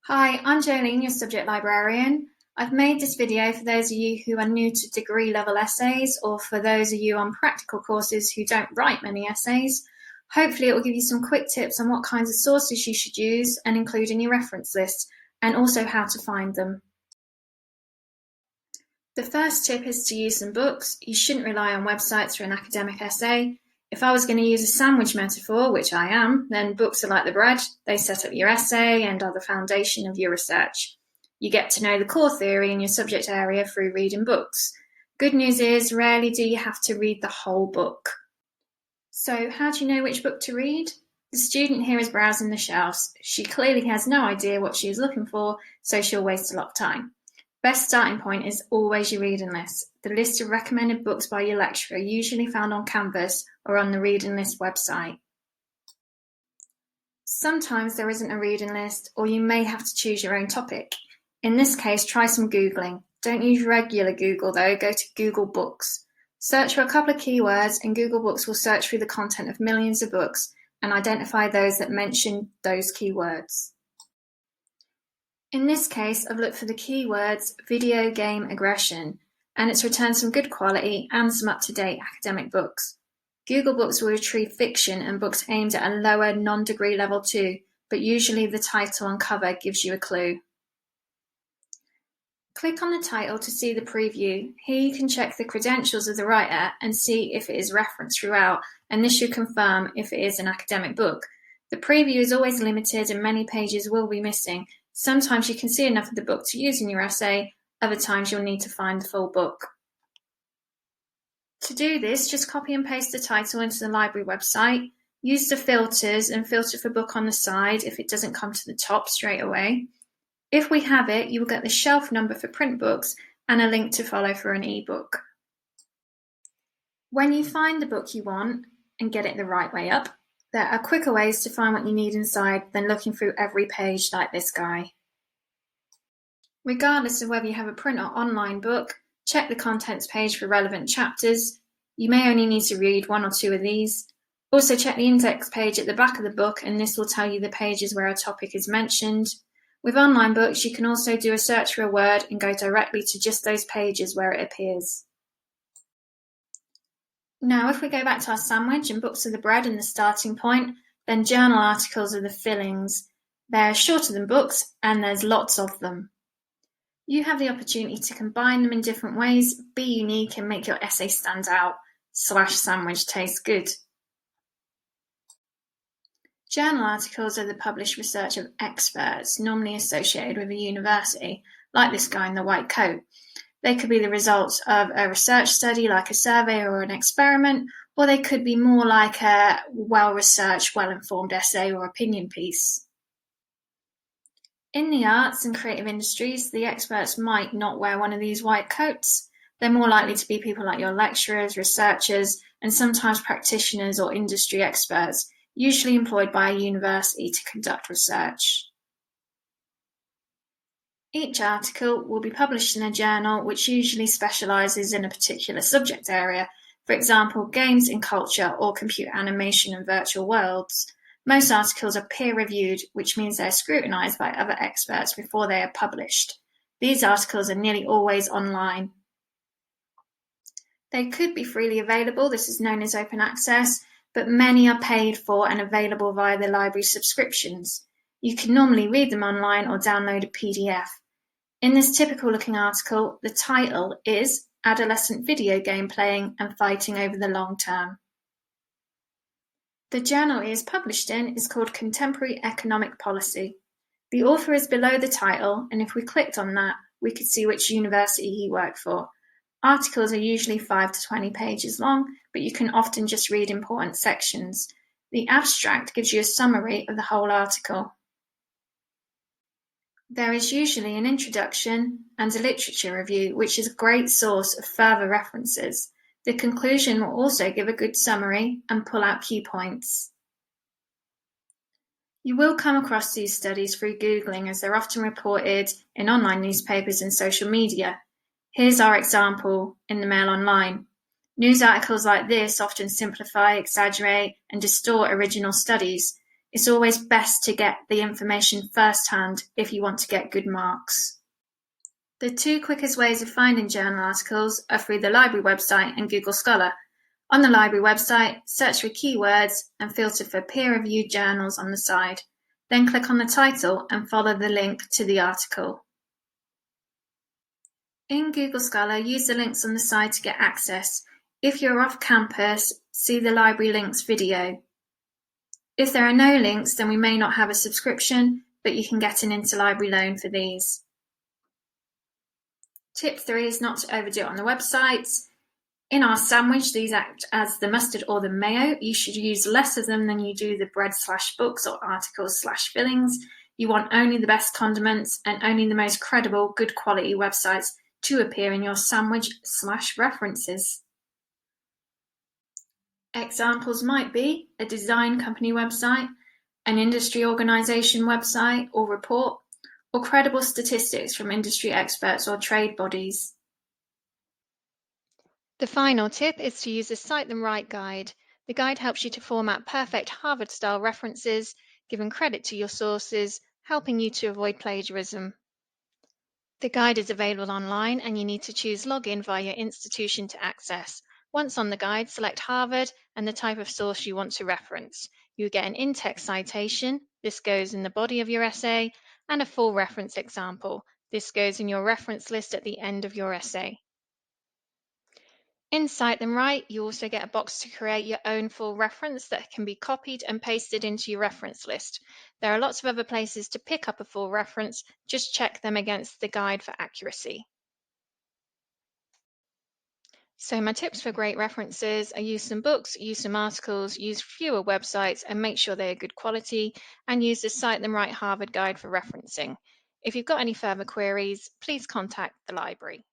Hi, I'm Jolene, your subject librarian. I've made this video for those of you who are new to degree level essays or for those of you on practical courses who don't write many essays. Hopefully it will give you some quick tips on what kinds of sources you should use and include in your reference list, and also how to find them. The first tip is to use some books. You shouldn't rely on websites for an academic essay. If I was going to use a sandwich metaphor, which I am, then books are like the bread. They set up your essay and are the foundation of your research. You get to know the core theory in your subject area through reading books. Good news is, rarely do you have to read the whole book. So how do you know which book to read? The student here is browsing the shelves. She clearly has no idea what she is looking for, so she'll waste a lot of time. Best starting point is always your reading list. The list of recommended books by your lecturer, usually found on Canvas or on the reading list website. Sometimes there isn't a reading list, or you may have to choose your own topic. In this case, try some Googling. Don't use regular Google though, go to Google Books. Search for a couple of keywords and Google Books will search through the content of millions of books and identify those that mention those keywords. In this case, I've looked for the keywords video game aggression, and it's returned some good quality and some up-to-date academic books. Google Books will retrieve fiction and books aimed at a lower non-degree level too, but usually the title and cover gives you a clue. Click on the title to see the preview. Here you can check the credentials of the writer and see if it is referenced throughout, and this should confirm if it is an academic book. The preview is always limited and many pages will be missing. Sometimes you can see enough of the book to use in your essay, other times you'll need to find the full book. To do this, just copy and paste the title into the library website, use the filters and filter for book on the side if it doesn't come to the top straight away. If we have it, you will get the shelf number for print books and a link to follow for an ebook. When you find the book you want and get it the right way up, there are quicker ways to find what you need inside than looking through every page like this guy. Regardless of whether you have a print or online book, check the contents page for relevant chapters. You may only need to read one or two of these. Also check the index page at the back of the book, and this will tell you the pages where a topic is mentioned. With online books, you can also do a search for a word and go directly to just those pages where it appears. Now, if we go back to our sandwich and books are the bread and the starting point, then journal articles are the fillings. They're shorter than books, and there's lots of them. You have the opportunity to combine them in different ways, be unique, and make your essay stand out. /sandwich tastes good. Journal articles are the published research of experts, normally associated with a university, like this guy in the white coat. They could be the results of a research study like a survey or an experiment, or they could be more like a well-researched, well-informed essay or opinion piece. In the arts and creative industries, the experts might not wear one of these white coats. They're more likely to be people like your lecturers, researchers, and sometimes practitioners or industry experts, usually employed by a university to conduct research. Each article will be published in a journal which usually specialises in a particular subject area, for example, games and culture or computer animation and virtual worlds. Most articles are peer-reviewed, which means they're scrutinised by other experts before they are published. These articles are nearly always online. They could be freely available, this is known as open access, but many are paid for and available via the library subscriptions. You can normally read them online or download a PDF. In this typical looking article, the title is Adolescent Video Game Playing and Fighting Over the Long Term. The journal it is published in is called Contemporary Economic Policy. The author is below the title, and if we clicked on that, we could see which university he worked for. Articles are usually 5 to 20 pages long, but you can often just read important sections. The abstract gives you a summary of the whole article. There is usually an introduction and a literature review, which is a great source of further references. The conclusion will also give a good summary and pull out key points. You will come across these studies through Googling, as they're often reported in online newspapers and social media. Here's our example in the Mail Online. News articles like this often simplify, exaggerate, and distort original studies. It's always best to get the information firsthand if you want to get good marks. The two quickest ways of finding journal articles are through the library website and Google Scholar. On the library website, search for keywords and filter for peer-reviewed journals on the side. Then click on the title and follow the link to the article. In Google Scholar, use the links on the side to get access. If you're off campus, see the library links video. If there are no links, then we may not have a subscription, but you can get an interlibrary loan for these. Tip 3 is not to overdo it on the websites. In our sandwich, these act as the mustard or the mayo. You should use less of them than you do the bread/books or articles/fillings. You want only the best condiments and only the most credible, good quality websites to appear in your sandwich/references. Examples might be a design company website, an industry organization website or report, or credible statistics from industry experts or trade bodies. The final tip is to use the Cite Them Right guide. The guide helps you to format perfect Harvard-style references, giving credit to your sources, helping you to avoid plagiarism. The guide is available online and you need to choose Login via your institution to access. Once on the guide, select Harvard and the type of source you want to reference. You get an in-text citation, this goes in the body of your essay, and a full reference example. This goes in your reference list at the end of your essay. In Cite Them Right, you also get a box to create your own full reference that can be copied and pasted into your reference list. There are lots of other places to pick up a full reference, just check them against the guide for accuracy. So my tips for great references are use some books, use some articles, use fewer websites and make sure they are good quality, and use the Cite Them Right Harvard guide for referencing. If you've got any further queries, please contact the library.